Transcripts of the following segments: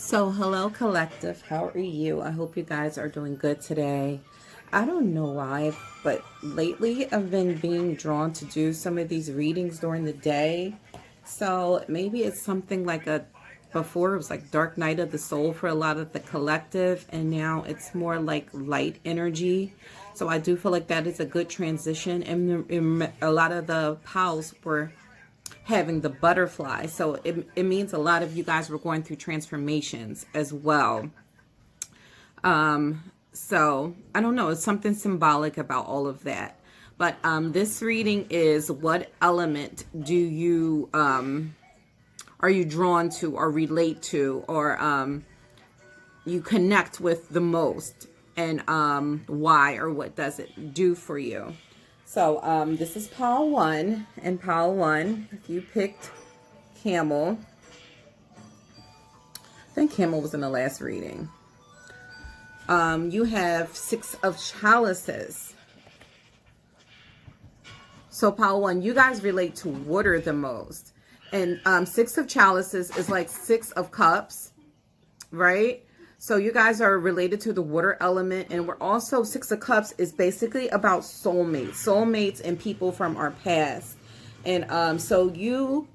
So, hello, collective. How are you? I hope you guys are doing good today. I don't know why, but lately I've been being drawn to do some of these readings during the day. So, maybe it's something like before it was like Dark Night of the Soul for a lot of the collective, and now it's more like light energy. So, I do feel like that is a good transition, and a lot of the pals were having the butterfly. So it means a lot of you guys were going through transformations as well. So I don't know, it's something symbolic about all of that. But this reading is, what element do you are you drawn to or relate to, or you connect with the most, and why, or what does it do for you? So this is pile 1, and pile 1, if you picked Camel, I think Camel was in the last reading. You have 6 of Chalices. So pile 1, you guys relate to water the most. And 6 of Chalices is like 6 of Cups, right? So you guys are related to the water element, and we're also 6 of Cups is basically about soulmates and people from our past. And so you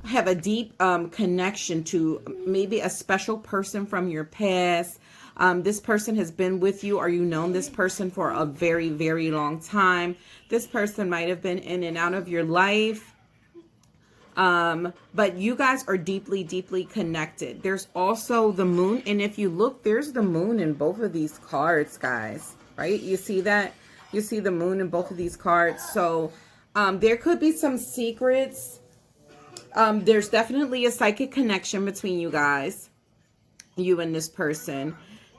have a deep connection to maybe a special person from your past. This person has been with you, or you known this person for a very, very long time. This person might have been in and out of your life. But you guys are deeply, deeply connected. There's also the moon. And if you look, there's the moon in both of these cards, guys, right? You see that? You see the moon in both of these cards. So, there could be some secrets. There's definitely a psychic connection between you guys, you and this person.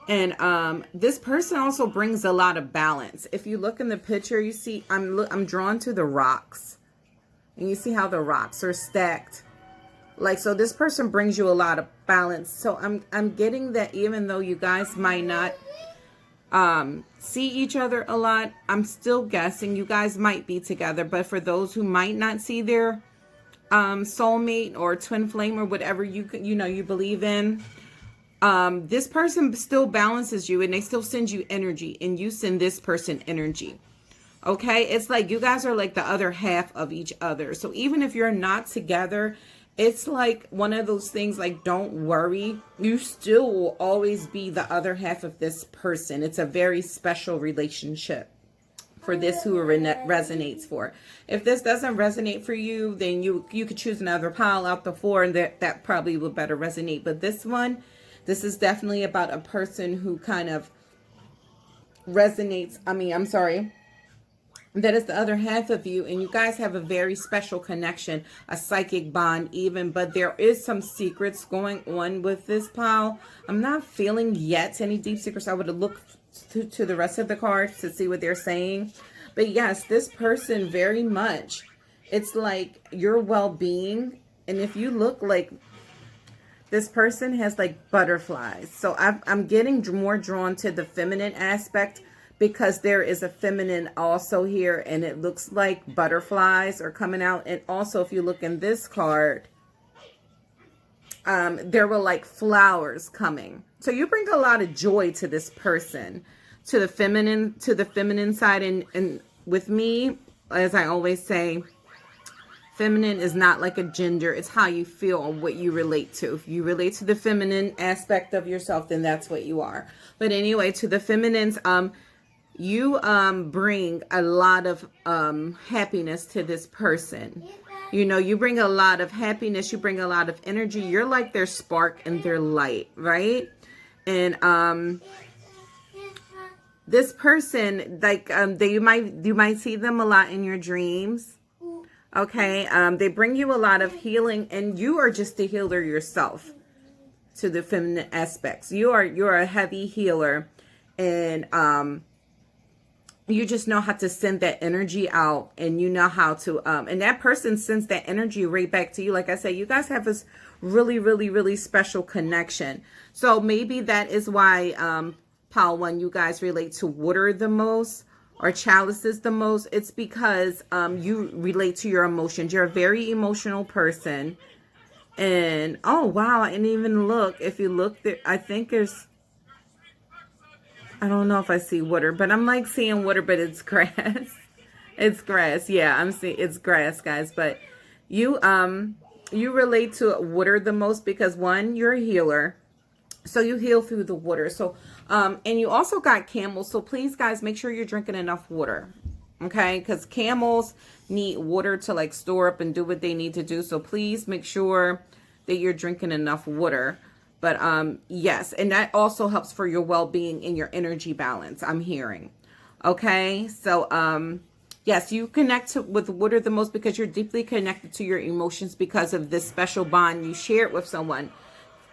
And, this person also brings a lot of balance. If you look in the picture, you see, I'm drawn to the rocks. And you see how the rocks are stacked. Like, so this person brings you a lot of balance. So I'm getting that even though you guys might not see each other a lot, I'm still guessing you guys might be together. But for those who might not see their soulmate or twin flame or whatever you believe in, this person still balances you, and they still send you energy, and you send this person energy. Okay, it's like you guys are like the other half of each other. So even if you're not together, it's like one of those things, like, don't worry. You still will always be the other half of this person. It's a very special relationship for this who resonates for. If this doesn't resonate for you, then you could choose another pile out the 4, and that probably will better resonate. But this one, this is definitely about a person who kind of resonates. That is the other half of you, and you guys have a very special connection, a psychic bond even, but there is some secrets going on with this pile. I'm not feeling yet any deep secrets. I would look to the rest of the cards to see what they're saying. But yes, this person very much, it's like your well-being. And if you look, like, this person has like butterflies. So I'm getting more drawn to the feminine aspect, because there is a feminine also here, and it looks like butterflies are coming out. And also, if you look in this card, there were like flowers coming. So you bring a lot of joy to this person, to the feminine side. And with me, as I always say, feminine is not like a gender. It's how you feel and what you relate to. If you relate to the feminine aspect of yourself, then that's what you are. But anyway, to the feminines, you bring a lot of happiness to this person. You know, you bring a lot of happiness. You bring a lot of energy. You're like their spark and their light, right? And this person, like, you might see them a lot in your dreams. Okay, they bring you a lot of healing, and you are just a healer yourself. To the feminine aspects, you're a heavy healer, and you just know how to send that energy out, and you know how to, and that person sends that energy right back to you. Like I said, you guys have this really, really, really special connection. So maybe that is why, pile 1, you guys relate to water the most, or chalices the most. It's because you relate to your emotions. You're a very emotional person. And, oh, wow, I didn't even look. If you look there, I think there's, I don't know if I see water, but I'm like seeing water, but it's grass. It's grass. Yeah, I'm seeing it's grass, guys. But you relate to water the most because one, you're a healer. So you heal through the water. So and you also got camels. So please, guys, make sure you're drinking enough water. Okay, because camels need water to like store up and do what they need to do. So please make sure that you're drinking enough water. But yes, and that also helps for your well-being and your energy balance, I'm hearing. Okay, so yes, you connect with water the most because you're deeply connected to your emotions because of this special bond you shared with someone.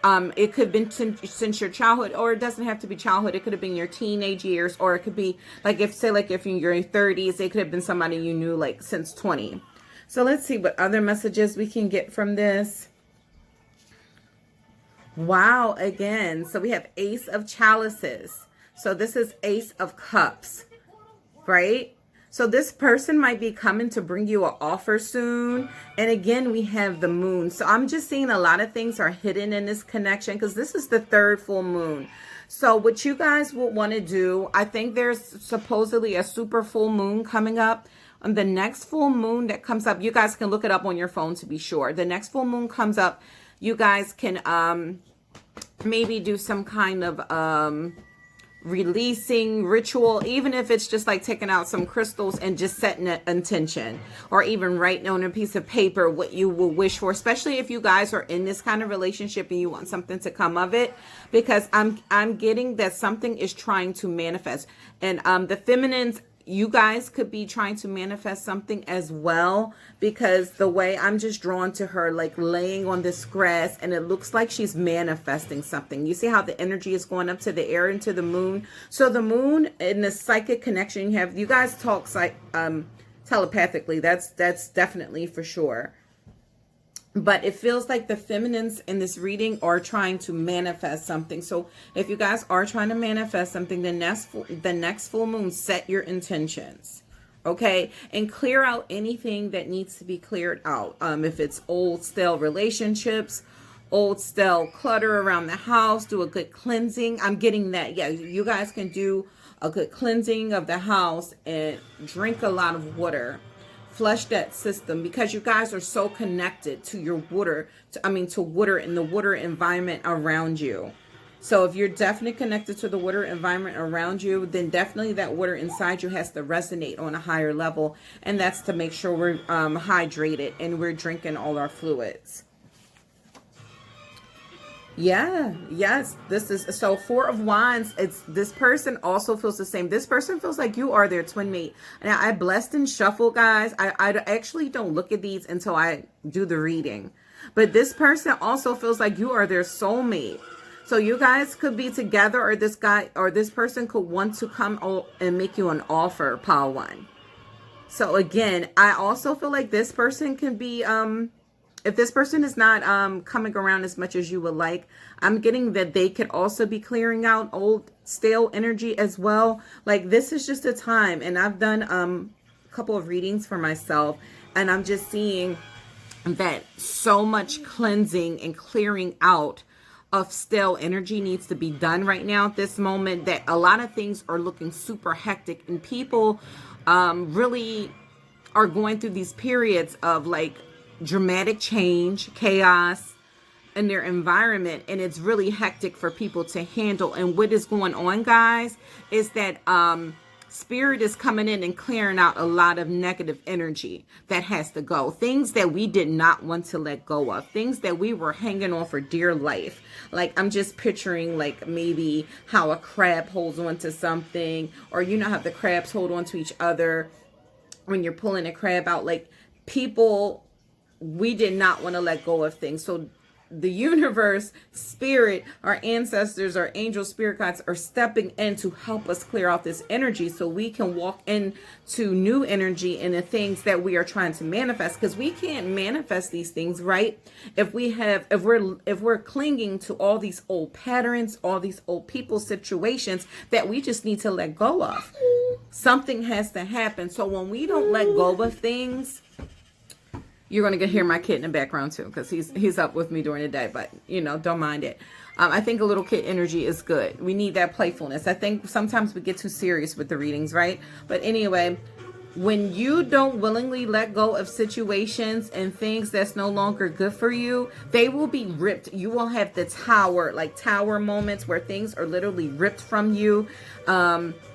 It could have been since your childhood, or it doesn't have to be childhood. It could have been your teenage years, or it could be like if in your 30s, it could have been somebody you knew like since 20. So let's see what other messages we can get from this. Wow, again. So we have Ace of Chalices. So this is Ace of Cups, right? So this person might be coming to bring you an offer soon. And again, we have the moon. So I'm just seeing a lot of things are hidden in this connection because this is the third full moon. So what you guys will want to do, I think there's supposedly a super full moon coming up. On the next full moon that comes up, you guys can look it up on your phone to be sure. The next full moon comes up, you guys can maybe do some kind of releasing ritual, even if it's just like taking out some crystals and just setting an intention, or even writing on a piece of paper what you will wish for, especially if you guys are in this kind of relationship and you want something to come of it, because I'm getting that something is trying to manifest. And the feminines, you guys could be trying to manifest something as well, because the way I'm just drawn to her, like laying on this grass, and it looks like she's manifesting something. You see how the energy is going up to the air and to the moon. So the moon and the psychic connection you have, you guys talk telepathically. That's definitely for sure. But it feels like the feminines in this reading are trying to manifest something. So if you guys are trying to manifest something, the next full moon, set your intentions. Okay. And clear out anything that needs to be cleared out. If it's old, stale relationships, old, stale clutter around the house, do a good cleansing. I'm getting that. Yeah. You guys can do a good cleansing of the house and drink a lot of water. Flush that system, because you guys are so connected to your water, to water and the water environment around you. So if you're definitely connected to the water environment around you, then definitely that water inside you has to resonate on a higher level. And that's to make sure we're hydrated and we're drinking all our fluids. Yeah, yes, this is so Four of Wands. It's this person also feels the same. This person feels like you are their twin mate. Now, I blessed and shuffle, guys. I actually don't look at these until I do the reading. But this person also feels like you are their soulmate. So you guys could be together, or this guy or this person could want to come and make you an offer, Pile One. So again, I also feel like this person can be if this person is not coming around as much as you would like, I'm getting that they could also be clearing out old stale energy as well. Like this is just a time, and I've done a couple of readings for myself, and I'm just seeing that so much cleansing and clearing out of stale energy needs to be done right now at this moment, that a lot of things are looking super hectic, and people really are going through these periods of like dramatic change, chaos in their environment, and it's really hectic for people to handle. And what is going on, guys, is that spirit is coming in and clearing out a lot of negative energy that has to go. Things that we did not want to let go of, things that we were hanging on for dear life. Like I'm just picturing like maybe how a crab holds on to something, or you know how the crabs hold on to each other when you're pulling a crab out. Like people, we did not want to let go of things. So the universe, spirit, our ancestors, our angel spirit guides are stepping in to help us clear out this energy so we can walk into new energy in the things that we are trying to manifest. Because we can't manifest these things, right? If we're clinging to all these old patterns, all these old people, situations that we just need to let go of. Something has to happen. So when we don't let go of things, You're going to hear my kid in the background too, because he's up with me during the day, but you know, don't mind it. I think a little kid energy is good. We need that playfulness. I think sometimes we get too serious with the readings, right? But anyway, when you don't willingly let go of situations and things that's no longer good for you, they will be ripped. You will have the tower moments where things are literally ripped from you,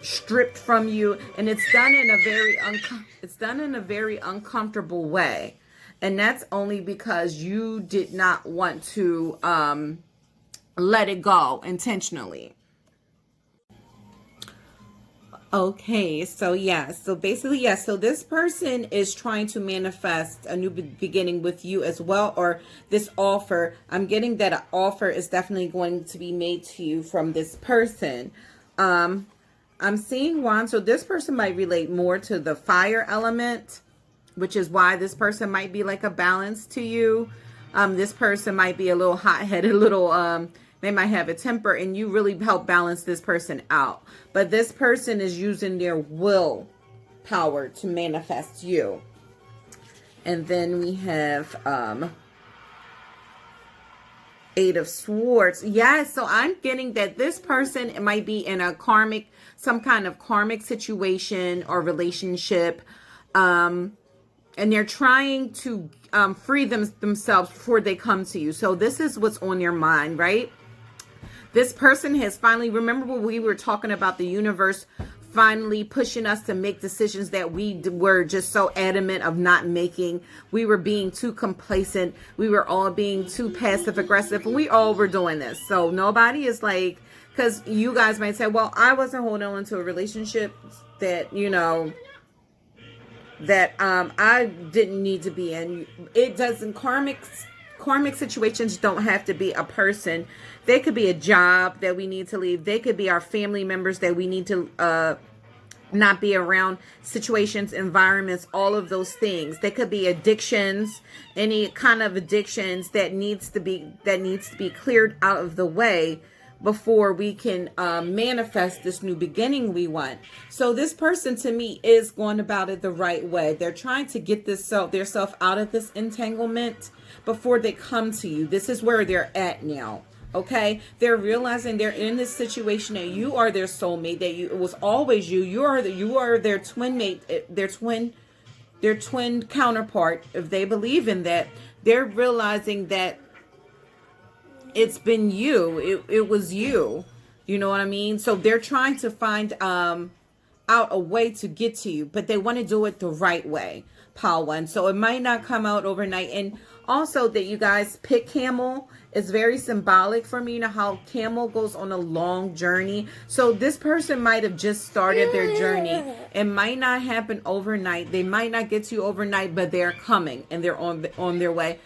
stripped from you, and it's done in a very uncomfortable way. And that's only because you did not want to let it go intentionally. Okay, so yeah, so basically, yeah, so this person is trying to manifest a new beginning with you as well, or this offer. I'm getting that an offer is definitely going to be made to you from this person. I'm seeing one, so this person might relate more to the fire element, which is why this person might be like a balance to you. This person might be a little hot-headed, they might have a temper, and you really help balance this person out. But this person is using their will power to manifest you. And then we have Eight of Swords. Yes, so I'm getting that this person might be in a some kind of karmic situation or relationship. And they're trying to free themselves before they come to you. So this is what's on your mind, right? This person has finally, remember when we were talking about the universe finally pushing us to make decisions that we were just so adamant of not making. We were being too complacent. We were all being too passive aggressive, and we all were doing this. So nobody is like, because you guys might say, well, I wasn't holding on to a relationship that, you know, that I didn't need to be in. It doesn't, karmic situations don't have to be a person. They could be a job that we need to leave. They could be our family members that we need to not be around, situations, environments, all of those things. They could be addictions, any kind of addictions that needs to be cleared out of the way before we can manifest this new beginning we want. So this person, to me, is going about it the right way. They're trying to get their self out of this entanglement before they come to you. This is where they're at now. Okay, they're realizing they're in this situation that you are their soulmate, that it was always you. You are their twin mate, their twin counterpart. If they believe in that, they're realizing that it's been you. It was you. You know what I mean? So they're trying to find out a way to get to you, but they want to do it the right way. Pile one. So it might not come out overnight. And also that you guys pick Camel is very symbolic for me. You know how Camel goes on a long journey. So this person might have just started their journey. It might not happen overnight. They might not get to you overnight, but they're coming and they're on their way.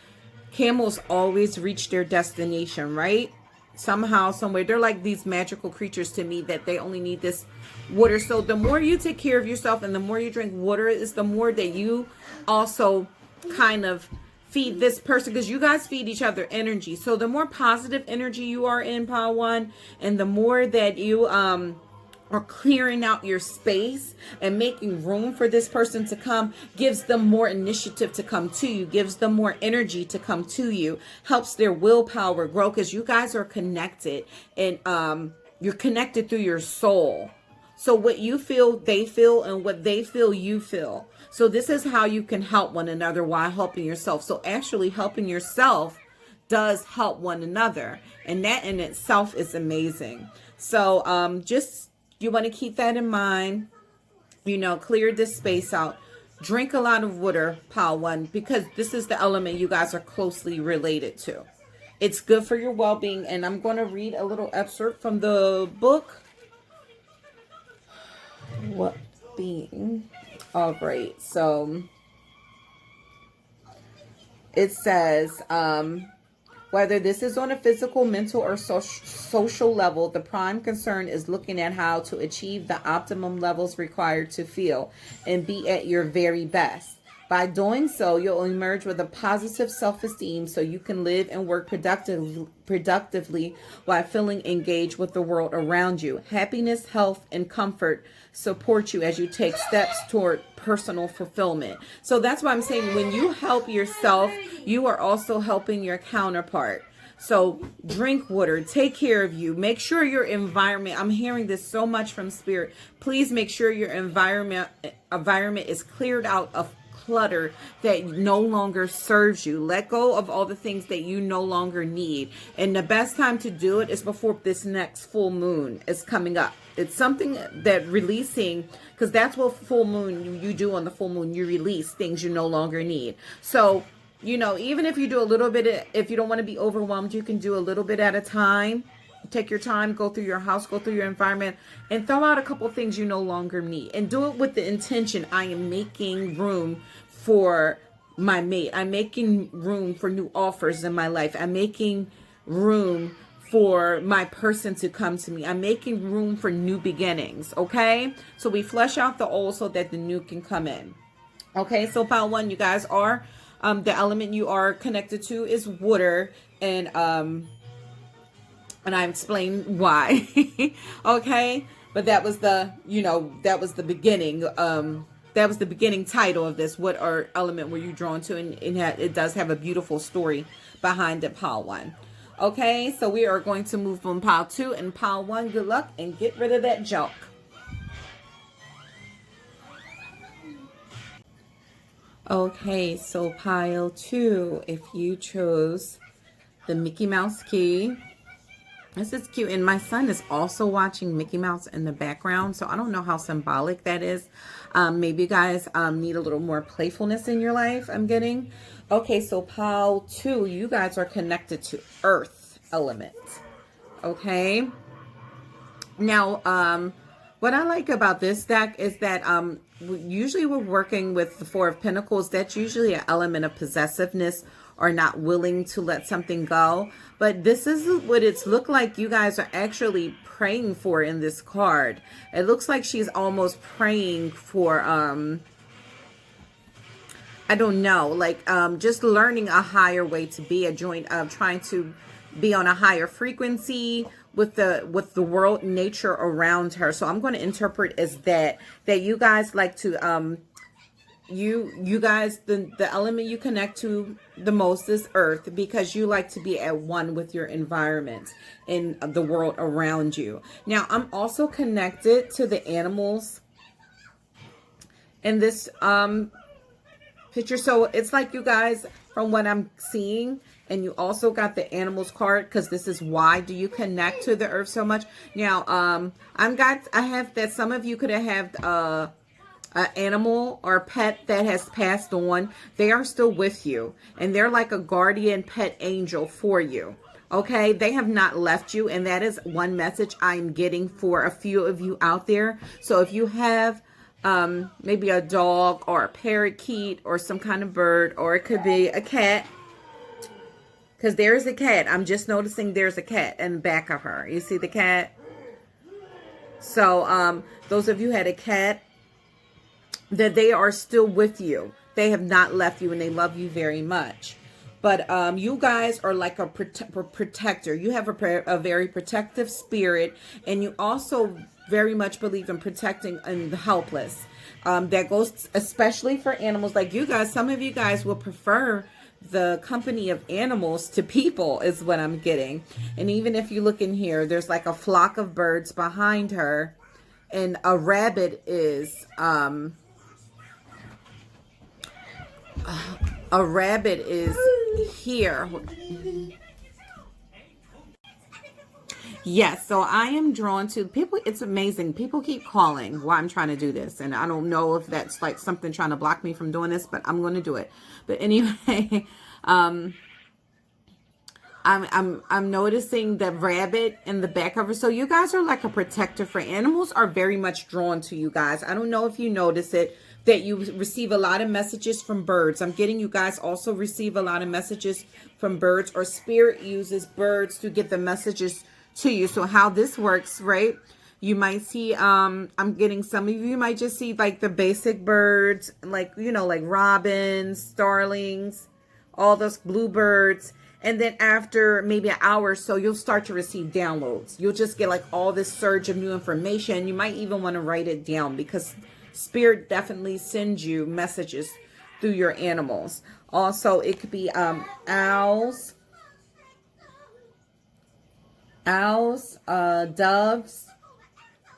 Camels always reach their destination, right? Somehow, somewhere. They're like these magical creatures to me, that they only need this water. So the more you take care of yourself and the more you drink water, is the more that you also kind of feed this person, because you guys feed each other energy. So the more positive energy you are in, Pile One, and the more that you are clearing out your space and making room for this person to come, gives them more initiative to come to you, gives them more energy to come to you, helps their willpower grow, because you guys are connected, and you're connected through your soul. So what you feel, they feel, and what they feel, you feel. So this is how you can help one another while helping yourself. So actually helping yourself does help one another. And that in itself is amazing. So just, you want to keep that in mind. You know, clear this space out. Drink a lot of water, Pile One, because this is the element you guys are closely related to. It's good for your well-being. And I'm going to read a little excerpt from the book. What being? All right, so it says, whether this is on a physical, mental, or social level, the prime concern is looking at how to achieve the optimum levels required to feel and be at your very best. By doing so, you'll emerge with a positive self-esteem so you can live and work productively while feeling engaged with the world around you. Happiness, health, and comfort support you as you take steps toward personal fulfillment. So that's why I'm saying when you help yourself, you are also helping your counterpart. So drink water, take care of you, make sure your environment, I'm hearing this so much from Spirit. Please make sure your environment is cleared out of clutter that no longer serves you. Let go of all the things that you no longer need. And the best time to do it is before this next full moon is coming up. It's something that releasing, because that's what full moon you do on the full moon. You release things you no longer need. So, you know, even if you do a little bit, if you don't want to be overwhelmed, you can do a little bit at a time. Take your time, go through your house, go through your environment, and throw out a couple things you no longer need. And do it with the intention, I am making room for my mate. I'm making room for new offers in my life. I'm making room for my person to come to me. I'm making room for new beginnings, okay? So we flesh out the old so that the new can come in. Okay, so pile one, you guys are... the element you are connected to is water, and I explained why. Okay, but that was the, you know, that was the beginning. That was the beginning title of this. What element were you drawn to? And it does have a beautiful story behind it, pile one. Okay, so we are going to move from pile two and pile one. Good luck and get rid of that junk. Okay, so pile two, if you chose the Mickey Mouse key, this is cute. And my son is also watching Mickey Mouse in the background, so I don't know how symbolic that is. Maybe you guys need a little more playfulness in your life, I'm getting. Okay, so pile two, you guys are connected to Earth element. Okay. Now, what I like about this deck is that usually we're working with the Four of Pentacles. That's usually an element of possessiveness or not willing to let something go. But this is what it's looked like you guys are actually praying for in this card. It looks like she's almost praying for, I don't know, like just learning a higher way to be, a joint of trying to be on a higher frequency with the world, nature around her. So I'm going to interpret as that you guys like to you guys, the element you connect to the most is Earth, because you like to be at one with your environment and the world around you. Now I'm also connected to the animals in this picture. So it's like you guys, from what I'm seeing, and you also got the animals card, because this is why do you connect to the earth so much. Now, I have that some of you could have had an animal or pet that has passed on. They are still with you, and they're like a guardian pet angel for you. Okay, they have not left you, and that is one message I'm getting for a few of you out there. So if you have maybe a dog or a parakeet or some kind of bird, or it could be a cat, because there's a cat. I'm just noticing there's a cat in the back of her. You see the cat? So those of you who had a cat, that they are still with you. They have not left you, and they love you very much. But you guys are like a protector. You have a very protective spirit, and you also very much believe in protecting the helpless. That goes especially for animals like you guys. Some of you guys will prefer the company of animals to people, is what I'm getting. And even if you look in here, there's like a flock of birds behind her, and a rabbit is here. Yes, so I am drawn to people. It's amazing. People keep calling while I'm trying to do this, and I don't know if that's like something trying to block me from doing this, but I'm going to do it. But anyway, I'm noticing the rabbit in the back of her. So you guys are like a protector for animals. Are very much drawn to you guys. I don't know if you notice it, that you receive a lot of messages from birds. I'm getting you guys also receive a lot of messages from birds, or spirit uses birds to get the messages to you. So how this works, right? You might see, I'm getting some of you might just see like the basic birds, like, you know, like robins, starlings, all those bluebirds. And then after maybe an hour or so, you'll start to receive downloads. You'll just get like all this surge of new information. You might even want to write it down, because Spirit definitely sends you messages through your animals. Also, it could be owls, doves,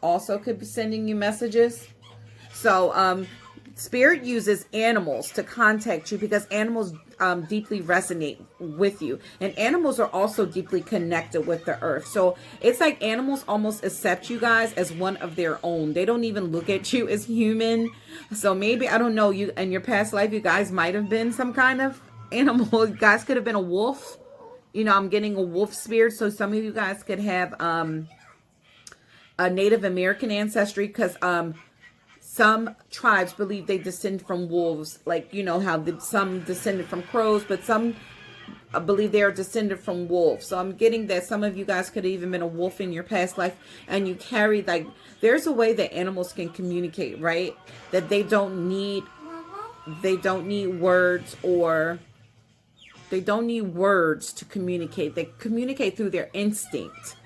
also could be sending you messages. So Spirit uses animals to contact you, because animals deeply resonate with you, and animals are also deeply connected with the earth. So it's like animals almost accept you guys as one of their own. They don't even look at you as human. So maybe, I don't know, you in your past life, you guys might have been some kind of animal. You guys could have been a wolf. You know, I'm getting a wolf spirit. So some of you guys could have a Native American ancestry, because some tribes believe they descend from wolves, like, you know, how some descended from crows, but some believe they are descended from wolves. So I'm getting that some of you guys could have even been a wolf in your past life, and you carry, like, there's a way that animals can communicate, right? That they don't need words, or they don't need words to communicate. They communicate through their instinct.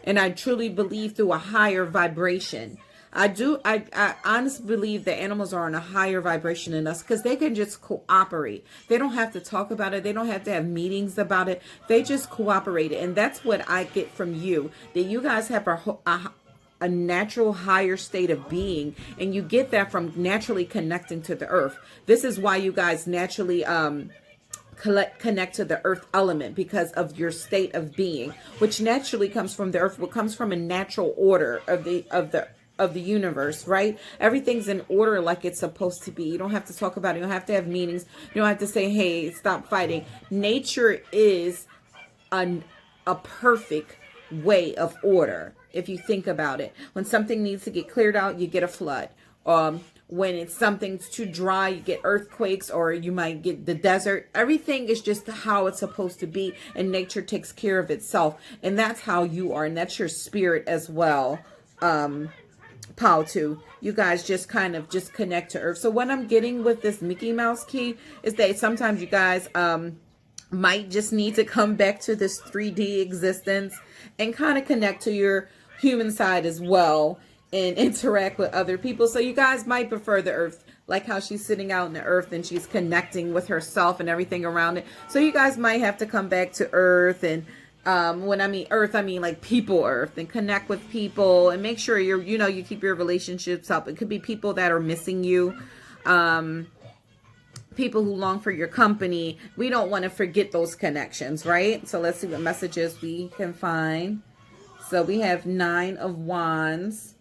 And I truly believe through a higher vibration. I honestly believe that animals are on a higher vibration than us, because they can just cooperate. They don't have to talk about it. They don't have to have meetings about it. They just cooperate. And that's what I get from you, that you guys have a natural higher state of being, and you get that from naturally connecting to the earth. This is why you guys naturally connect to the earth element, because of your state of being, which naturally comes from the earth, what comes from a natural order of the universe, right? Everything's in order like it's supposed to be. You don't have to talk about it. You don't have to have meetings. You don't have to say, hey, stop fighting. Nature is a perfect way of order, if you think about it. When something needs to get cleared out, you get a flood. When it's something's too dry, you get earthquakes, or you might get the desert. Everything is just how it's supposed to be, and nature takes care of itself. And that's how you are, and that's your spirit as well. Pow too. You guys just kind of just connect to earth. So what I'm getting with this Mickey Mouse key is that sometimes you guys might just need to come back to this 3D existence and kind of connect to your human side as well, and interact with other people. So you guys might prefer the earth, like how she's sitting out in the earth and she's connecting with herself and everything around it. So you guys might have to come back to earth, and when I mean earth, I mean like people earth, and connect with people, and make sure you keep your relationships up. It could be people that are missing you, people who long for your company. We don't want to forget those connections, right? So let's see what messages we can find. So we have 9 of Wands.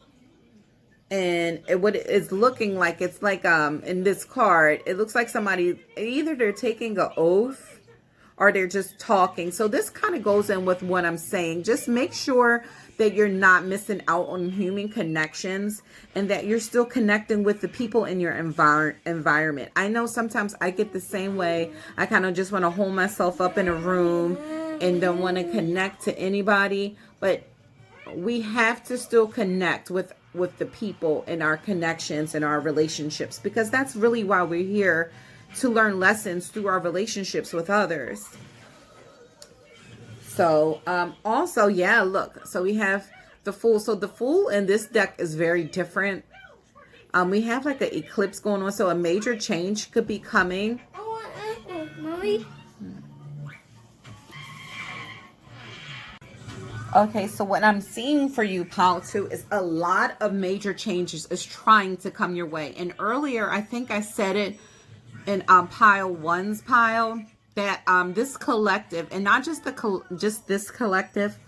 And what it's looking like, it's like in this card, it looks like somebody, either they're taking an oath or they're just talking. So this kind of goes in with what I'm saying. Just make sure that you're not missing out on human connections, and that you're still connecting with the people in your environment. I know sometimes I get the same way. I kind of just want to hold myself up in a room and don't want to connect to anybody. But we have to still connect with the people in our connections and our relationships, because that's really why we're here, to learn lessons through our relationships with others. So also, yeah, look, so we have the Fool. So the Fool in this deck is very different. We have like an eclipse going on, so a major change could be coming. Mommy. Okay, so what I'm seeing for you, pile 2, is a lot of major changes is trying to come your way. And earlier, I think I said it in pile 1's pile, that this collective, and not just just this collective,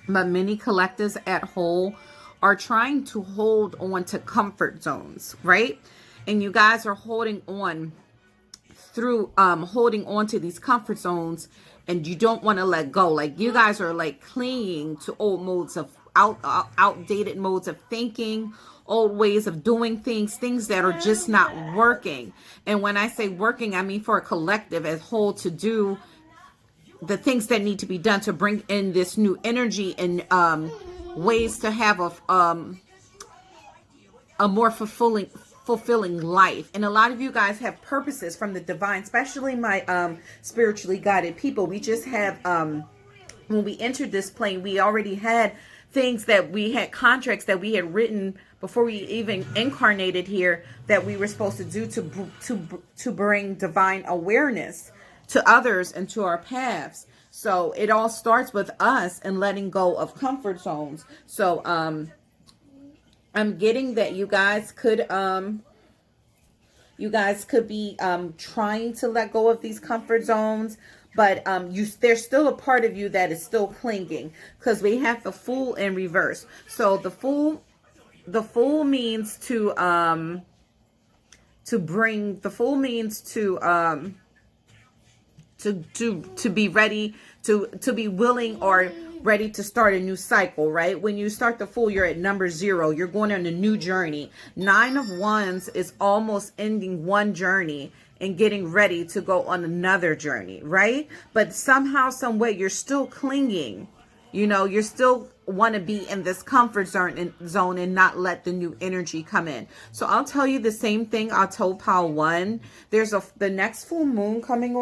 but many collectives at whole, are trying to hold on to comfort zones, right? And you guys are holding on through holding on to these comfort zones, and you don't want to let go. Like, you guys are like clinging to old modes of outdated modes of thinking, old ways of doing things that are just not working. And when I say working, I mean for a collective as whole to do the things that need to be done to bring in this new energy and ways to have a more fulfilling life. And a lot of you guys have purposes from the divine, especially my spiritually guided people. We just have when we entered this plane, we already had things that we had, contracts that we had written before we even incarnated here, that we were supposed to do to bring divine awareness to others and to our paths. So it all starts with us and letting go of comfort zones. So I'm getting that you guys could be trying to let go of these comfort zones, but there's still a part of you that is still clinging, because we have the Fool in reverse. So the Fool means to be ready, to be willing or ready to start a new cycle, right? When you start the Fool, you're at number 0. You're going on a new journey. 9 of Wands is almost ending one journey and getting ready to go on another journey, right? But somehow, some way, you're still clinging. You know, you're still want to be in this comfort zone and not let the new energy come in. So I'll tell you the same thing I told Pile 1. There's the next full moon coming.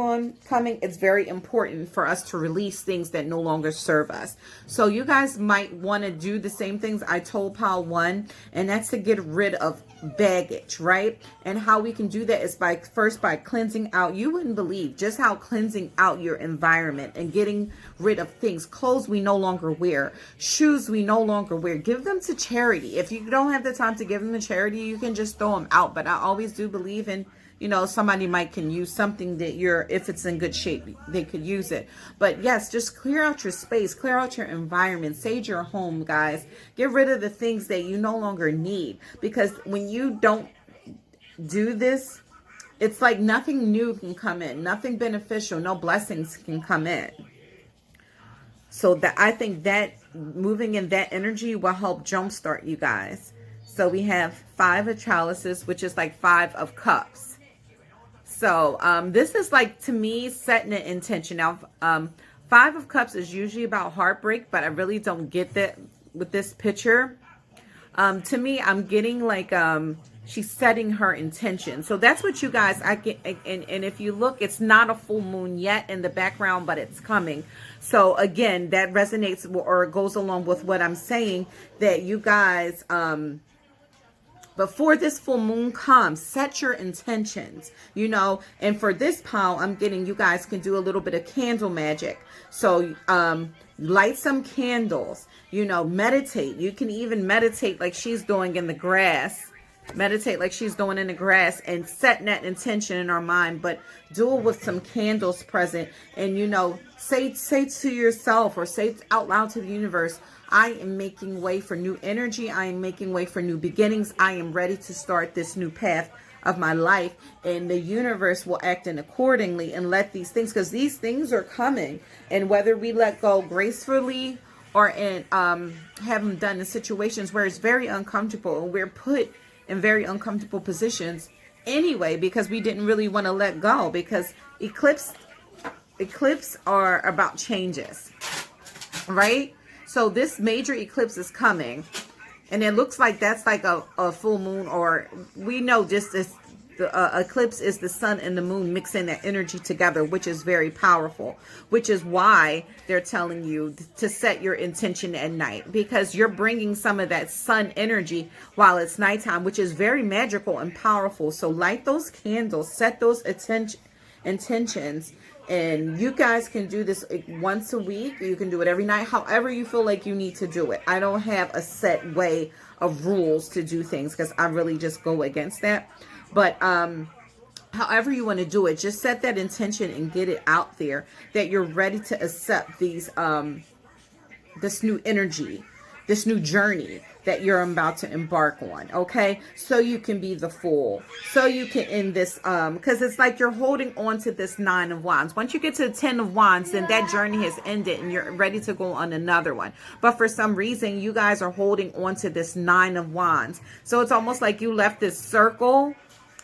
It's very important for us to release things that no longer serve us. So you guys might want to do the same things I told Pile 1, and that's to get rid of baggage, right? And how we can do that is first by cleansing out. You wouldn't believe just how cleansing out your environment and getting rid of things, clothes we no longer wear, shoes we no longer wear. Give them to charity. If you don't have the time to give them to charity, you can just throw them out. But I always do believe in, you know, somebody can use something that if it's in good shape, they could use it. But yes, just clear out your space, clear out your environment, sage your home, guys. Get rid of the things that you no longer need, because when you don't do this, it's like nothing new can come in, nothing beneficial, no blessings can come in. So that I think that moving in that energy will help jumpstart you guys. So we have 5 of chalices, which is like 5 of cups. So this is like, to me, setting an intention. Now, 5 of cups is usually about heartbreak, but I really don't get that with this picture. To me, I'm getting like she's setting her intention. So that's what you guys, I get. And if you look, it's not a full moon yet in the background, but it's coming. So again, that resonates or goes along with what I'm saying, that you guys, before this full moon comes, set your intentions, you know. And for this pile, I'm getting you guys can do a little bit of candle magic. So light some candles, you know, meditate. You can even meditate like she's doing in the grass. Meditate like she's doing in the grass and setting that intention in our mind, but do it with some candles present. And, you know, say to yourself, or say out loud to the universe, I am making way for new energy. I am making way for new beginnings. I am ready to start this new path of my life, and the universe will act in accordingly and let these things, because these things are coming. And whether we let go gracefully or have them done in situations where it's very uncomfortable and we're put in very uncomfortable positions anyway, because we didn't really want to let go, because eclipse are about changes, right? So this major eclipse is coming, and it looks like that's like a full moon, or we know just this, the eclipse is the sun and the moon mixing that energy together, which is very powerful, which is why they're telling you to set your intention at night, because you're bringing some of that sun energy while it's nighttime, which is very magical and powerful. So light those candles, set those intentions, and you guys can do this once a week. You can do it every night, however you feel like you need to do it. I don't have a set way of rules to do things, because I really just go against that. But however you want to do it, just set that intention and get it out there that you're ready to accept these this new energy, this new journey that you're about to embark on, okay? So you can be the Fool. So you can end this, because it's like you're holding on to this 9 of Wands. Once you get to the 10 of Wands, then that journey has ended and you're ready to go on another one. But for some reason, you guys are holding on to this 9 of Wands. So it's almost like you left this circle.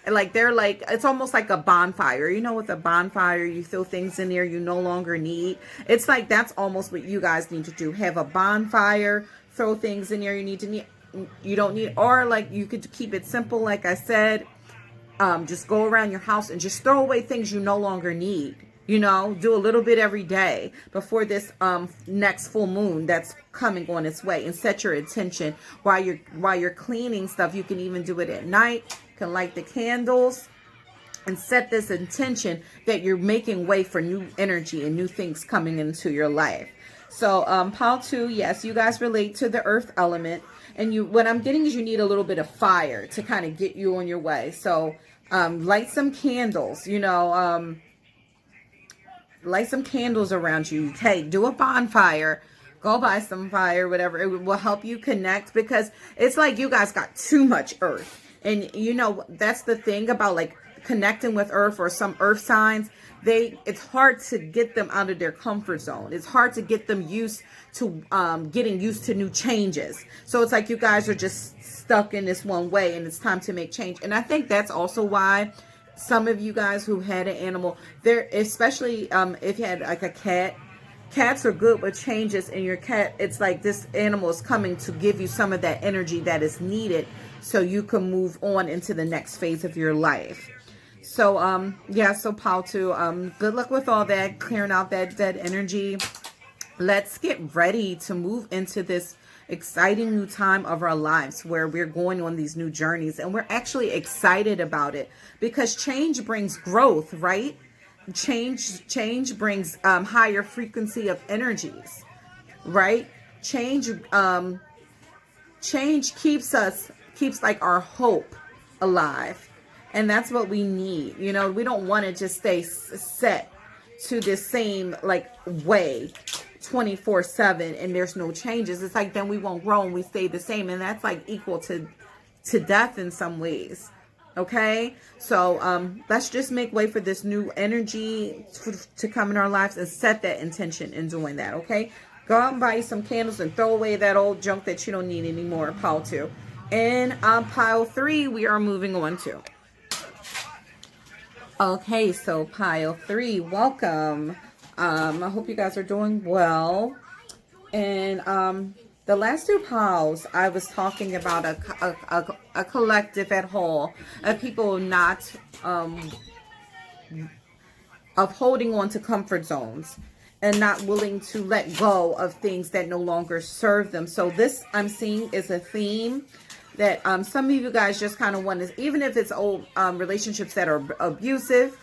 Like they're like, it's almost like a bonfire. You know, with a bonfire, you throw things in there you no longer need. It's like that's almost what you guys need to do. Have a bonfire, throw things in there you don't need, or like you could keep it simple, like I said. Just go around your house and just throw away things you no longer need. You know, do a little bit every day before this next full moon that's coming on its way, and set your intention while you're cleaning stuff. You can even do it at night. You can light the candles and set this intention that you're making way for new energy and new things coming into your life. So pile 2, yes, you guys relate to the earth element, and what I'm getting is you need a little bit of fire to kind of get you on your way. So light some candles, you know, light some candles around you. Hey, do a bonfire. Go buy some fire, whatever. It will help you connect, because it's like you guys got too much earth. And, you know, that's the thing about like connecting with earth, or some earth signs. It's hard to get them out of their comfort zone. It's hard to get them used to getting used to new changes. So it's like you guys are just stuck in this one way, and it's time to make change. And I think that's also why some of you guys who had an animal there, especially if you had like a cat, cats are good with changes in your cat. It's like this animal is coming to give you some of that energy that is needed so you can move on into the next phase of your life. So yeah, so pile 2, good luck with all that, clearing out that dead energy. Let's get ready to move into this exciting new time of our lives where we're going on these new journeys, and we're actually excited about it, because change brings growth, right? Change brings higher frequency of energies, right? Change keeps like our hope alive, and that's what we need. You know, we don't want to just stay set to the same like way 24/7 and there's no changes. It's like then we won't grow and we stay the same, and that's like equal to death in some ways. Okay, so let's just make way for this new energy to come in our lives, and set that intention in doing that. Okay, go out and buy some candles and throw away that old junk that you don't need anymore. Pile 2. And pile 3, we are moving on to. Okay, so pile 3, welcome. I hope you guys are doing well. And the last 2 piles, I was talking about a collective at whole of people not of holding on to comfort zones and not willing to let go of things that no longer serve them. So this I'm seeing is a theme that some of you guys just kind of want to, even if it's old relationships that are abusive,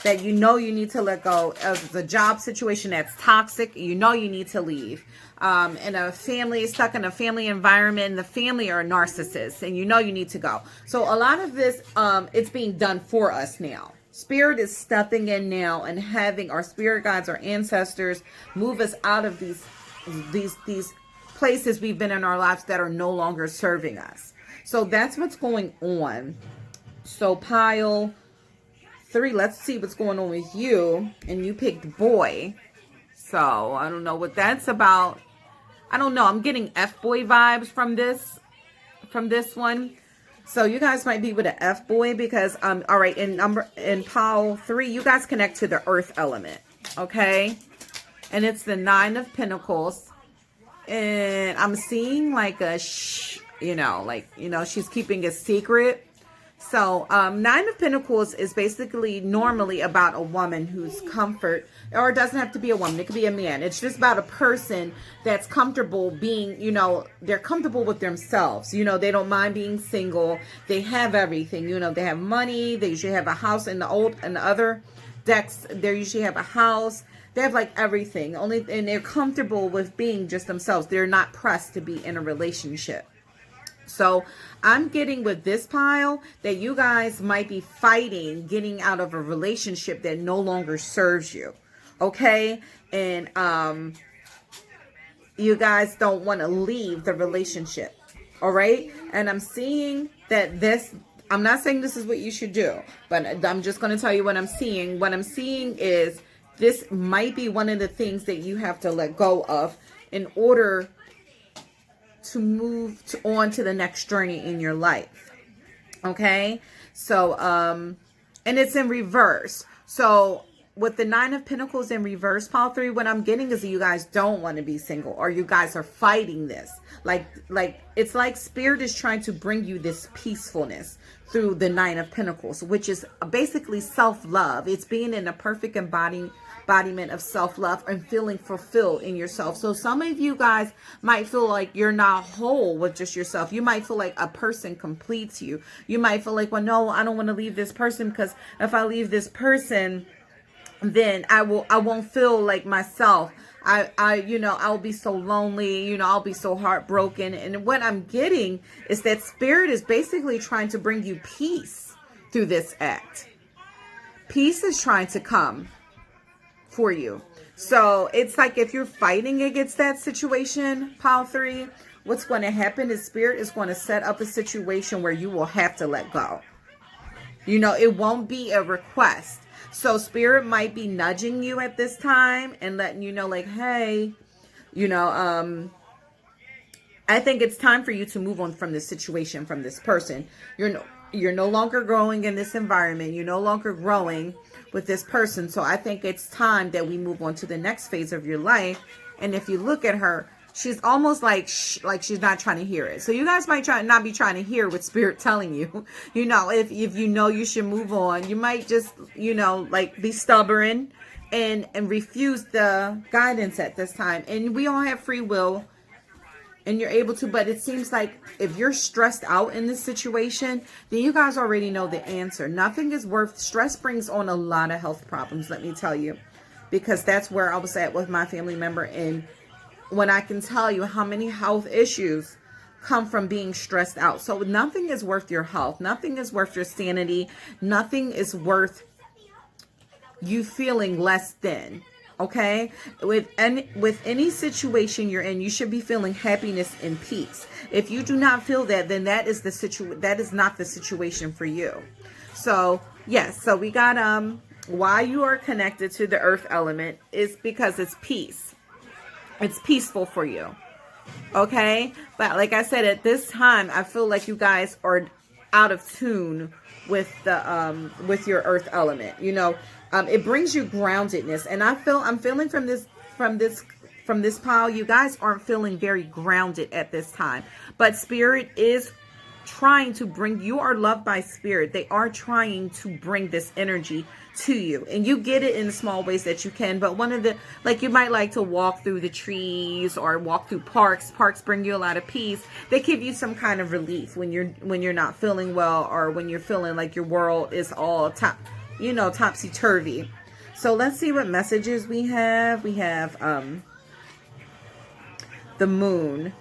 that you know you need to let go of, the job situation that's toxic, you know you need to leave. In a family, stuck in a family environment, and the family are narcissists, and you know you need to go. So a lot of this, it's being done for us now. Spirit is stepping in now and having our spirit guides, our ancestors, move us out of these places we've been in our lives that are no longer serving us. So that's what's going on. So pile 3, let's see what's going on with you. And you picked boy. So I don't know what that's about. I don't know. I'm getting F-boy vibes from this one. So you guys might be with an F-boy because all right, in pile 3, you guys connect to the earth element. Okay? And it's the 9 of Pentacles. And I'm seeing like a she's keeping a secret. So 9 of Pentacles is basically normally about a woman who's comfort, or it doesn't have to be a woman, it could be a man. It's just about a person that's comfortable being, they're comfortable with themselves. They don't mind being single. They have everything. They have money. They usually have a house. In the other decks, they usually have a house. They have like everything. And they're comfortable with being just themselves. They're not pressed to be in a relationship. So I'm getting with this pile that you guys might be fighting getting out of a relationship that no longer serves you. Okay. And you guys don't want to leave the relationship. All right. And I'm seeing that I'm not saying this is what you should do, but I'm just going to tell you what I'm seeing. What I'm seeing is this might be one of the things that you have to let go of in order to move on to the next journey in your life. Okay. So, and it's in reverse. So with the Nine of Pentacles in reverse, pile 3, what I'm getting is that you guys don't want to be single, or you guys are fighting this. Like it's like Spirit is trying to bring you this peacefulness through the Nine of Pentacles, which is basically self-love. It's being in a perfect embodiment of self-love and feeling fulfilled in yourself. So some of you guys might feel like you're not whole with just yourself. You might feel like a person completes you. You might feel like, well, no, I don't want to leave this person, because if I leave this person, then I won't feel like myself. I'll be so lonely, I'll be so heartbroken. And what I'm getting is that Spirit is basically trying to bring you peace through this act. Peace is trying to come for you. So it's like if you're fighting against that situation, pile 3, what's going to happen is Spirit is going to set up a situation where you will have to let go. It won't be a request. So Spirit might be nudging you at this time and letting you know, like, hey, I think it's time for you to move on from this situation, from this person. You're no longer growing in this environment. You're no longer growing with this person. So I think it's time that we move on to the next phase of your life. And if you look at her, she's almost like she's not trying to hear it. So you guys might not be trying to hear what Spirit telling you. If you should move on, you might just, be stubborn and refuse the guidance at this time. And we all have free will, and you're able to, but it seems like if you're stressed out in this situation, then you guys already know the answer. Nothing is worth, stress brings on a lot of health problems, let me tell you, because that's where I was at with my family member. And when I can tell you how many health issues come from being stressed out. So nothing is worth your health. Nothing is worth your sanity. Nothing is worth you feeling less than. Okay? With any situation you're in, you should be feeling happiness and peace. If you do not feel that, then that is not the situation for you. So yes, so we got why you are connected to the earth element is because it's peace. It's peaceful for you. Okay? But like I said, at this time, I feel like you guys are out of tune with the with your earth element. It brings you groundedness. And I'm feeling from this pile, you guys aren't feeling very grounded at this time. But Spirit is trying to bring, you are loved by Spirit. They are trying to bring this energy to you, and you get it in small ways that you can. But one of the, like, you might like to walk through the trees or walk through parks. Parks bring you a lot of peace. They give you some kind of relief when you're not feeling well, or when you're feeling like your world is all topsy-turvy. So let's see what messages we have. We have the moon.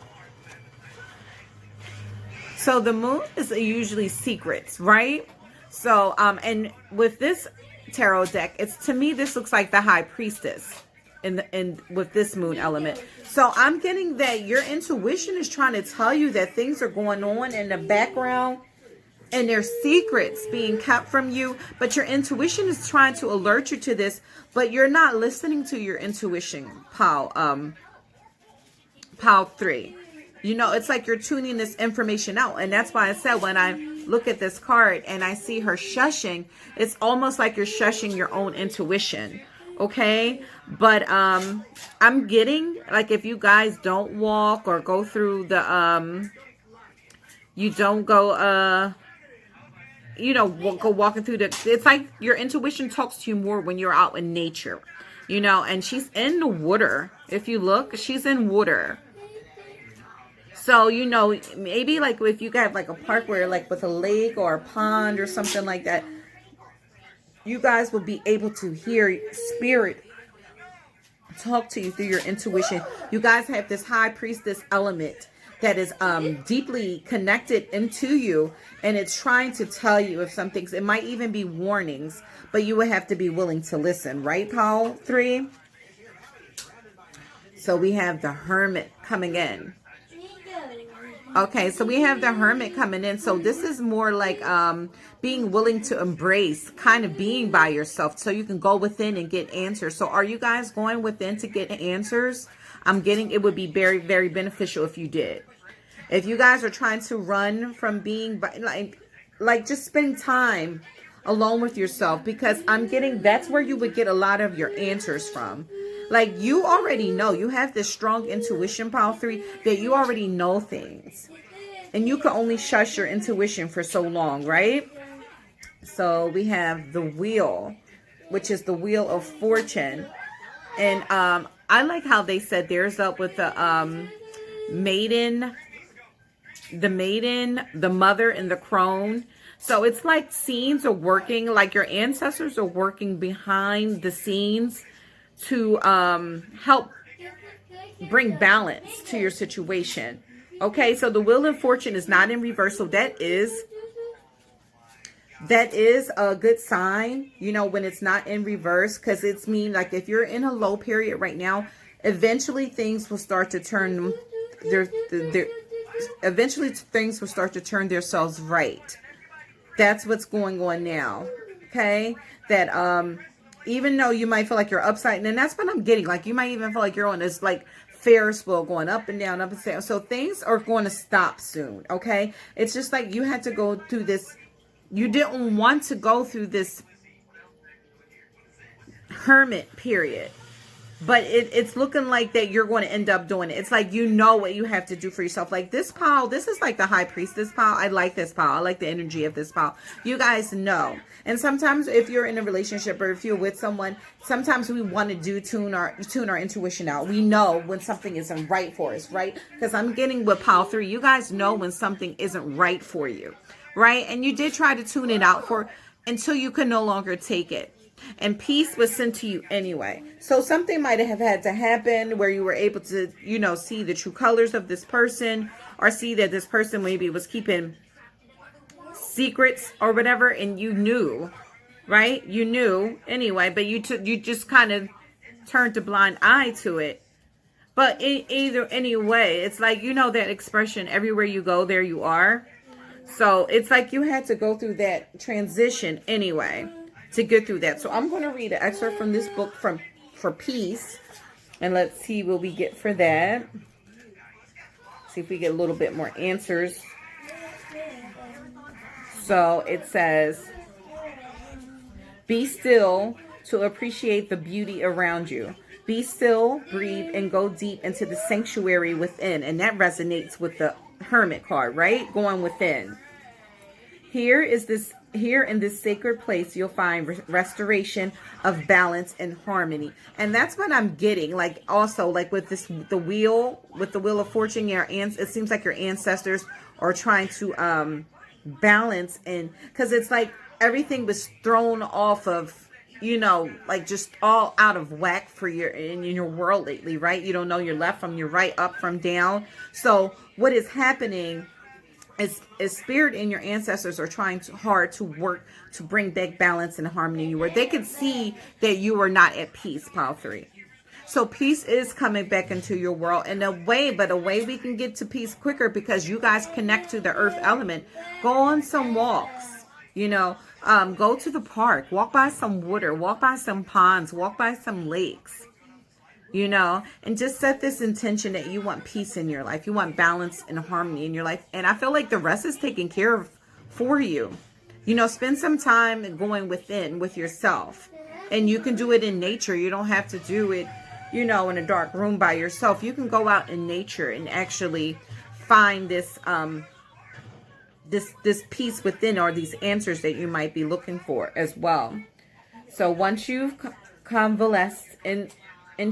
So the moon is usually secrets, right? So and with this tarot deck, to me this looks like the high priestess in with this moon element. So I'm getting that your intuition is trying to tell you that things are going on in the background and there's secrets being kept from you, but your intuition is trying to alert you to this, but you're not listening to your intuition, pile 3. It's like you're tuning this information out. And that's why I said, when I look at this card and I see her shushing, it's almost like you're shushing your own intuition. Okay? But I'm getting, like, if you guys don't walk or go through the, you don't go, go walking through it's like your intuition talks to you more when you're out in nature, and she's in the water. If you look, she's in water. So, maybe like if you got like a park where, like, with a lake or a pond or something like that, you guys will be able to hear Spirit talk to you through your intuition. You guys have this high priestess element that is deeply connected into you, and it's trying to tell you of some things. It might even be warnings, but you would have to be willing to listen, right, pile 3? So we have the Hermit coming in. Okay, so we have the Hermit coming in. So this is more like being willing to embrace, kind of being by yourself so you can go within and get answers. So are you guys going within to get answers? I'm getting it would be very, very beneficial if you did. If you guys are trying to run from being, like just spend time alone with yourself, because I'm getting that's where you would get a lot of your answers from. Like, you already know, you have this strong intuition, pile 3, that you already know things. And you can only shush your intuition for so long, right? So we have the wheel, which is the wheel of fortune. And I like how they set theirs up with the maiden, the mother, and the crone. So it's like scenes are working, like your ancestors are working behind the scenes to help bring balance to your situation. Okay, so the wheel of fortune is not in reverse, so that is a good sign, you know, when it's not in reverse, because it's mean like if you're in a low period right now, eventually things will start to turn eventually things will start to turn themselves right. That's what's going on now. Okay, that even though you might feel like you're upside, and that's what I'm getting, like you might even feel like you're on this like Ferris wheel going up and down, up and down. So things are going to stop soon. Okay, it's just like you had to go through this. You didn't want to go through this hermit period, but it's looking like that you're going to end up doing it. It's like, you know what you have to do for yourself. Like this pile, this is like the high priestess pile. I like this pile. I like the energy of this pile. You guys know. And sometimes if you're in a relationship or if you're with someone, sometimes we want to tune our intuition out. We know when something isn't right for us, right? Because I'm getting with pile 3. You guys know when something isn't right for you, right? And you did try to tune it out until you could no longer take it. And peace was sent to you anyway. So something might have had to happen where you were able to, you know, see the true colors of this person, or see that this person maybe was keeping secrets or whatever, and you knew, right? You knew anyway, but you just kind of turned a blind eye to it. But anyway, it's like, you know, that expression, everywhere you go, there you are. So it's like you had to go through that transition anyway to get through that. So I'm going to read an excerpt from this book for peace, and let's see what we get for that. See if we get a little bit more answers. So it says, be still to appreciate the beauty around you. Be still, breathe, and go deep into the sanctuary within. And that resonates with the Hermit card, right? Going within. Here in this sacred place, you'll find restoration of balance and harmony. And that's what I'm getting. Like also, like with the wheel of fortune, it seems like your ancestors are trying to balance, and because it's like everything was thrown off of, you know, like just all out of whack for in your world lately, right? You don't know your left from your right, up from down. So what is happening is spirit and your ancestors are trying hard to work to bring back balance and harmony in you, where they could see that you are not at peace, pile 3. So peace is coming back into your world in a way, but a way we can get to peace quicker, because you guys connect to the earth element. Go on some walks, you know, go to the park, walk by some water, walk by some ponds, walk by some lakes. You know, and just set this intention that you want peace in your life. You want balance and harmony in your life. And I feel like the rest is taken care of for you. You know, spend some time going within with yourself. And you can do it in nature. You don't have to do it, you know, in a dark room by yourself. You can go out in nature and actually find this this peace within, or these answers that you might be looking for as well. So once you've convalesced in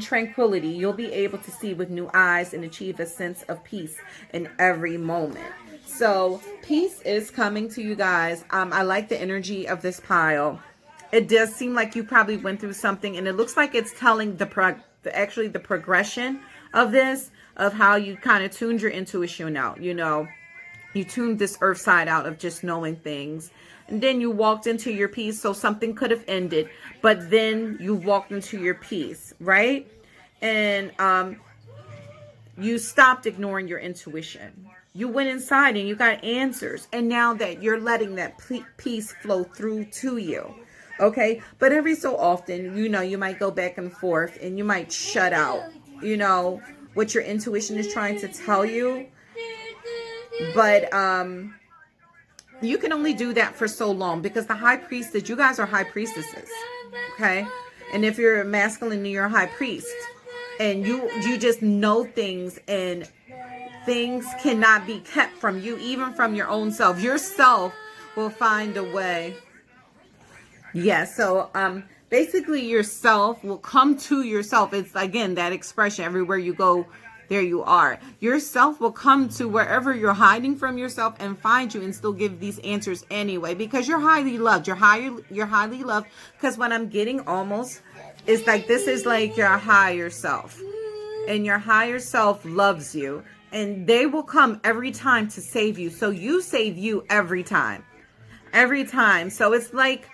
tranquility, you'll be able to see with new eyes and achieve a sense of peace in every moment. So peace is coming to you guys. I like the energy of this pile. It does seem like you probably went through something, and it looks like it's telling the progression of this, of how you kind of tuned your intuition out. You know, you tuned this earth side out of just knowing things. And then you walked into your peace. So something could have ended, but then you walked into your peace, right? And you stopped ignoring your intuition. You went inside and you got answers. And now that you're letting that peace flow through to you. Okay. But every so often, you know, you might go back and forth and you might shut out, you know, what your intuition is trying to tell you. But, you can only do that for so long, because the high priestess, you guys are high priestesses, okay? And if you're masculine, you're a high priest, and you just know things, and things cannot be kept from you, even from your own self. Yourself will find a way. Yeah, so basically yourself will come to yourself. It's, again, that expression, everywhere you go, there you are. Yourself will come to wherever you're hiding from yourself and find you, and still give these answers anyway, because you're highly loved. You're highly loved, because what I'm getting almost is like, this is like your higher self, and your higher self loves you, and they will come every time to save you. So you save you every time. So it's like,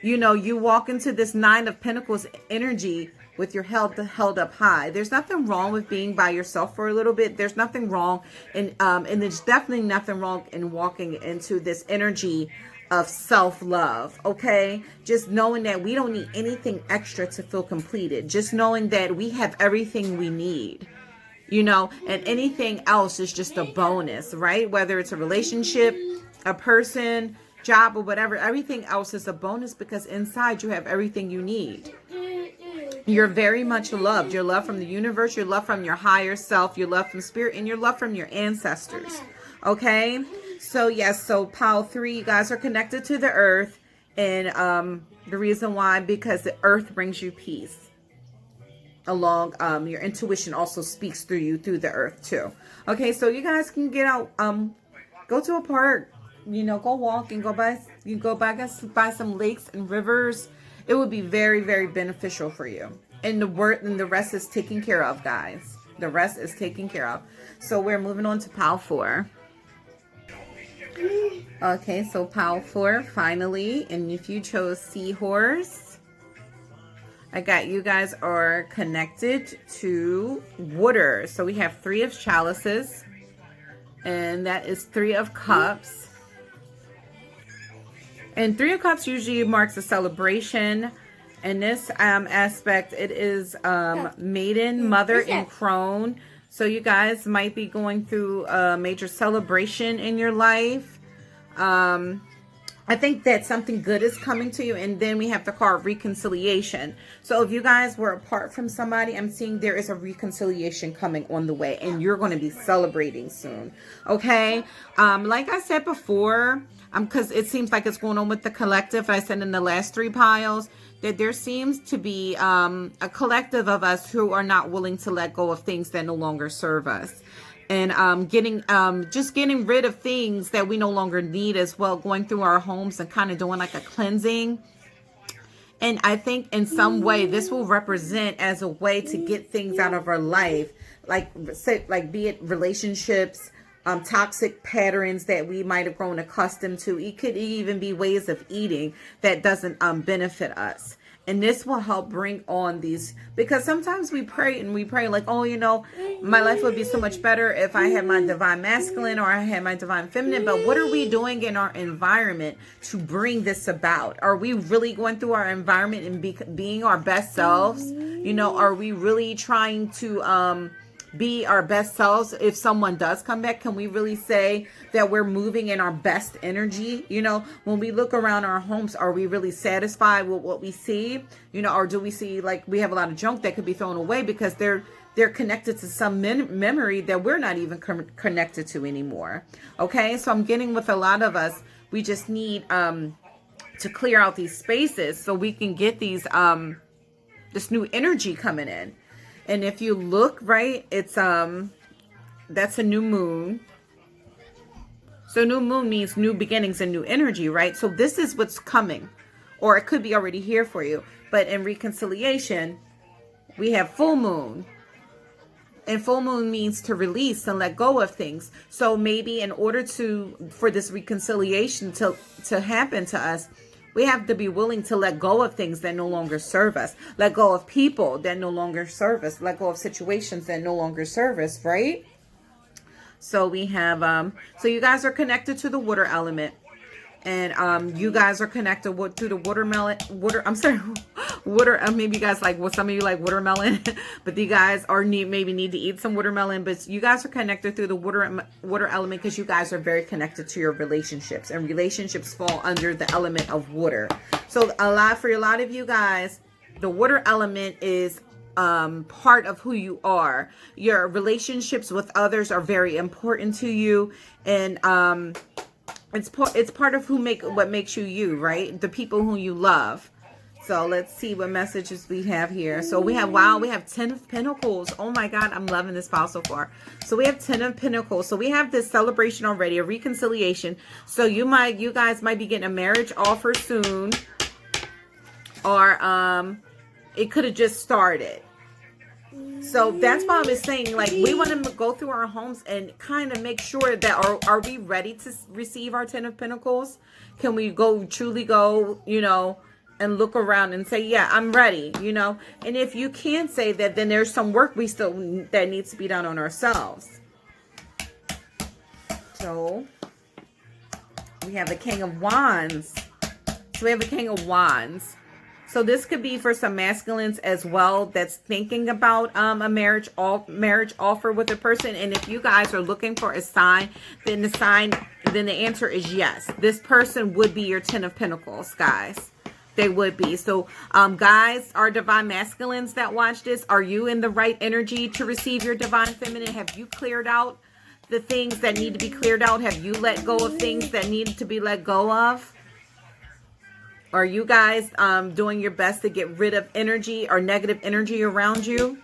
you know, you walk into this Nine of Pentacles energy with your head held up high. There's nothing wrong with being by yourself for a little bit. There's nothing wrong, and there's definitely nothing wrong in walking into this energy of self-love, okay? Just knowing that we don't need anything extra to feel completed. Just knowing that we have everything we need, you know, and anything else is just a bonus, right? Whether it's a relationship, a person, job, or whatever, everything else is a bonus, because inside you have everything you need. You're very much loved. You're loved from the universe. You're loved from your higher self. You're loved from spirit, and you're loved from your ancestors. Okay? So, yes. So, pile 3, you guys are connected to the earth. And the reason why, because the earth brings you peace. Along, your intuition also speaks through you, through the earth, too. Okay? So, you guys can get out, go to a park, you know, go walk and go by some lakes and rivers. It would be very, very beneficial for you. And the rest is taken care of, guys. The rest is taken care of. So we're moving on to pile 4. Okay, so pile 4, finally. And if you chose Seahorse, I got you guys are connected to water. So we have 3 of chalices. And that is 3 of cups. And 3 of Cups usually marks a celebration. In this aspect, it is maiden, mother, and crone. So you guys might be going through a major celebration in your life. I think that something good is coming to you. And then we have the card reconciliation. So if you guys were apart from somebody, I'm seeing there is a reconciliation coming on the way. And you're going to be celebrating soon. Okay? Like I said before, because it seems like it's going on with the collective. I said in the last 3 piles that there seems to be a collective of us who are not willing to let go of things that no longer serve us. And just getting rid of things that we no longer need as well, going through our homes and kind of doing like a cleansing. And I think in some way this will represent as a way to get things out of our life, like be it relationships, toxic patterns that we might have grown accustomed to. It could even be ways of eating that doesn't benefit us. And this will help bring on these, because sometimes we pray like, oh, you know, my life would be so much better if I had my divine masculine or I had my divine feminine. But what are we doing in our environment to bring this about? Are we really going through our environment and being our best selves? You know, are we really trying to be our best selves? If someone does come back, can we really say that we're moving in our best energy? You know, when we look around our homes, are we really satisfied with what we see? You know, or do we see like we have a lot of junk that could be thrown away because they're connected to some memory that we're not even connected to anymore? Okay, so I'm getting with a lot of us, we just need to clear out these spaces so we can get these this new energy coming in. And if you look, right, it's that's a new moon. So new moon means new beginnings and new energy, right? So this is what's coming, or it could be already here for you. But in reconciliation, we have full moon. And full moon means to release and let go of things. So maybe in order for this reconciliation to happen to us, we have to be willing to let go of things that no longer serve us. Let go of people that no longer serve us. Let go of situations that no longer serve us, right? So we have, so you guys are connected to the water element. And you guys are connected through the maybe you guys like, well, some of you like watermelon, but you guys are maybe need to eat some watermelon, but you guys are connected through the water element because you guys are very connected to your relationships, and relationships fall under the element of water. So for a lot of you guys, the water element is part of who you are. Your relationships with others are very important to you, and it's part of what makes you you, right? The people who you love. So let's see what messages we have here. So we have, wow, we have 10 of Pentacles. Oh my God, I'm loving this pile so far. So we have 10 of Pentacles. So we have this celebration already, a reconciliation. So you guys might be getting a marriage offer soon, or it could have just started. So that's why I was saying, like, we want to go through our homes and kind of make sure that are we ready to receive our 10 of Pentacles? Can we truly go, and look around and say, yeah, I'm ready, And if you can't say that, then there's some work that needs to be done on ourselves. So we have the King of Wands. So we have the King of Wands. So this could be for some masculines as well that's thinking about a marriage offer with a person. And if you guys are looking for a sign, then the answer is yes. This person would be your 10 of Pentacles, guys. They would be. So guys, our divine masculines that watch this, are you in the right energy to receive your divine feminine? Have you cleared out the things that need to be cleared out? Have you let go of things that need to be let go of? Are you guys doing your best to get rid of energy or negative energy around you?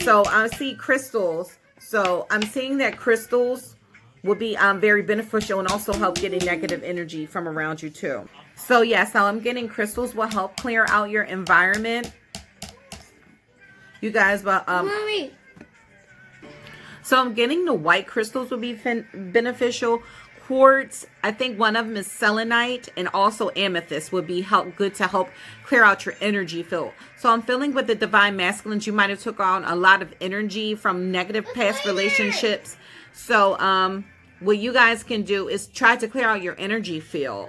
So I see crystals. So I'm seeing that crystals will be very beneficial and also help getting negative energy from around you too. So yeah, so I'm getting crystals will help clear out your environment. You guys will so I'm getting the white crystals will be beneficial. Quartz, I think one of them is selenite, and also amethyst would be good to help clear out your energy field. So I'm feeling with the divine masculines, you might have took on a lot of energy from negative past relationships. So what you guys can do is try to clear out your energy field.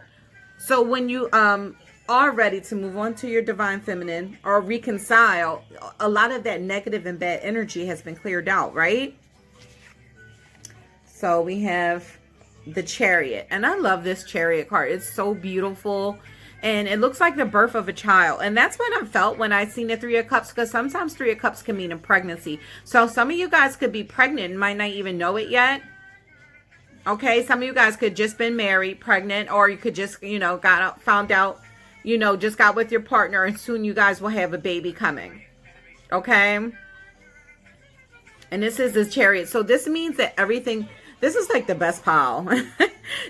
So when you are ready to move on to your divine feminine or reconcile, a lot of that negative and bad energy has been cleared out, right? So we have the Chariot, and I love this Chariot card. It's so beautiful, and it looks like the birth of a child, and that's what I felt when I seen the Three of Cups, because sometimes Three of Cups can mean a pregnancy. So some of you guys could be pregnant and might not even know it yet. Okay, some of you guys could just been married, pregnant, or you could just found out just got with your partner, and soon you guys will have a baby coming. Okay, and this is the Chariot. So this means that everything. This is like the best pile.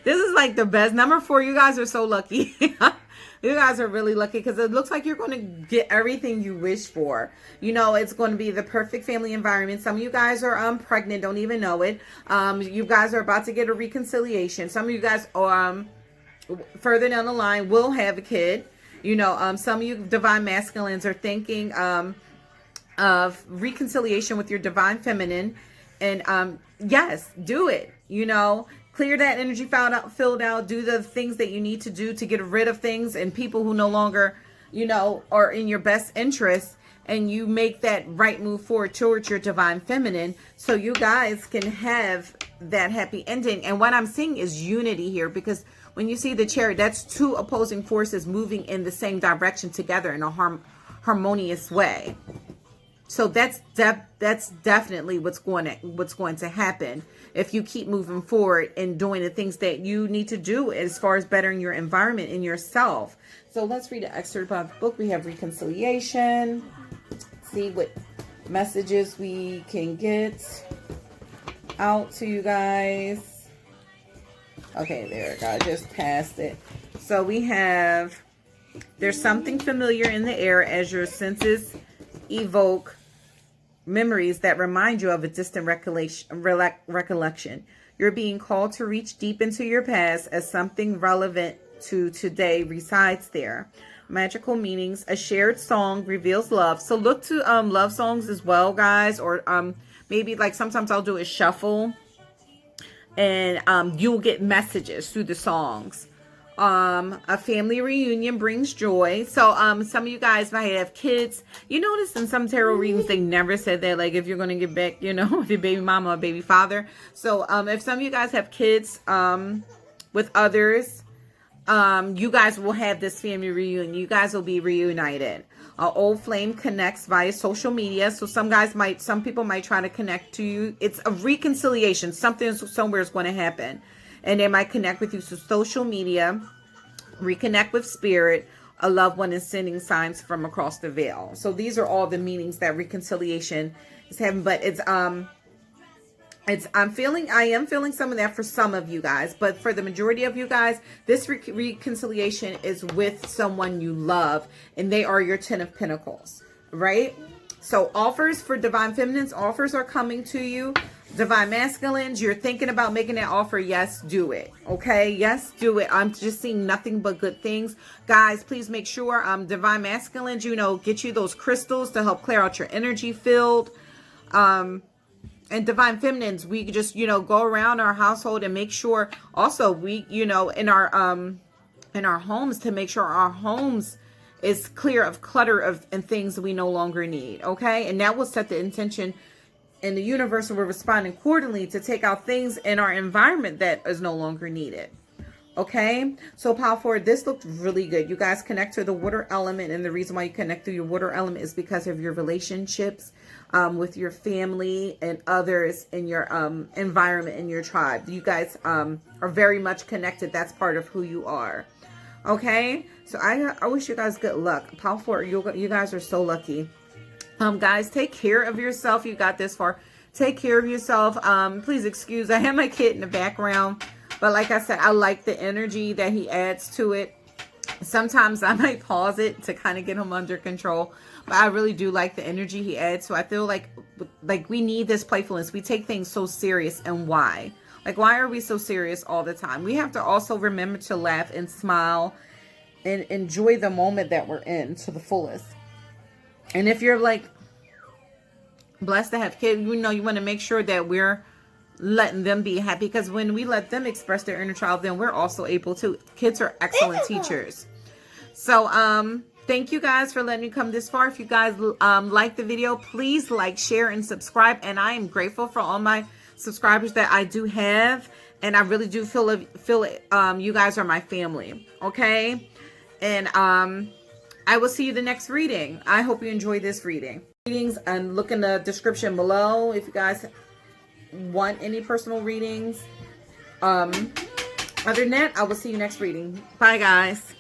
This is like the best. Number 4, you guys are so lucky. You guys are really lucky because it looks like you're going to get everything you wish for. It's going to be the perfect family environment. Some of you guys are pregnant, don't even know it. You guys are about to get a reconciliation. Some of you guys further down the line will have a kid. Some of you divine masculines are thinking of reconciliation with your divine feminine. And yes, do it. Clear that energy filled out. Do the things that you need to do to get rid of things and people who no longer, are in your best interest. And you make that right move forward towards your divine feminine, so you guys can have that happy ending. And what I'm seeing is unity here, because when you see the Chariot, that's two opposing forces moving in the same direction together in a harmonious way. So that's definitely what's going to happen if you keep moving forward and doing the things that you need to do as far as bettering your environment and yourself. So let's read an excerpt of the book. We have reconciliation. See what messages we can get out to you guys. Okay, there we go. I just passed it. So we have, there's something familiar in the air as your senses evoke memories that remind you of a distant recollection. You're being called to reach deep into your past as something relevant to today resides there. Magical meanings. A shared song reveals love. So look to love songs as well, guys. Or maybe like sometimes I'll do a shuffle, and you'll get messages through the songs. A family reunion brings joy. So some of you guys might have kids. You notice in some tarot readings they never said that, like, if you're going to get back, you know, if your baby mama or baby father. So if some of you guys have kids with others, you guys will have this family reunion. You guys will be reunited. Old flame connects via social media. So some people might try to connect to you. It's a reconciliation. Something somewhere is going to happen. And they might connect with you through social media, reconnect with spirit, a loved one is sending signs from across the veil. So these are all the meanings that reconciliation is having. But I am feeling some of that for some of you guys. But for the majority of you guys, this reconciliation is with someone you love. And they are your 10 of Pentacles, right? So offers for Divine Feminines, offers are coming to you. Divine Masculines, you're thinking about making that offer. Yes, do it. Okay? Yes, do it. I'm just seeing nothing but good things. Guys, please make sure, Divine Masculines, you know, get you those crystals to help clear out your energy field. And Divine Feminines, we just, you know, go around our household and make sure also we, you know, in our homes, to make sure our homes is clear of clutter and things that we no longer need. Okay? And that will set the intention in the universe, and we're responding accordingly to take out things in our environment that is no longer needed. Okay, so power forward, this looked really good. You guys connect to the water element, and the reason why you connect to your water element is because of your relationships with your family and others in your environment, in your tribe. You guys are very much connected. That's part of who you are. Okay, so I wish you guys good luck. Power forward, you guys are so lucky. Guys, take care of yourself. You got this far. Take care of yourself. Please excuse, I have my kid in the background, but like I said, I like the energy that he adds to it. Sometimes I might pause it to kind of get him under control, but I really do like the energy he adds. So I feel like we need this playfulness. We take things so serious, and why? Like, why are we so serious all the time? We have to also remember to laugh and smile and enjoy the moment that we're in to the fullest. And if you're like blessed to have kids, you know, you want to make sure that we're letting them be happy, because when we let them express their inner child, then we're also able to. Kids are excellent teachers. So thank you guys for letting me come this far. If you guys like the video, please like, share, and subscribe. And I am grateful for all my subscribers that I do have, and I really do feel you guys are my family. Okay, and I will see you the next reading. I hope you enjoy this reading. Readings, and look in the description below if you guys want any personal readings. Other than that, I will see you next reading. Bye, guys.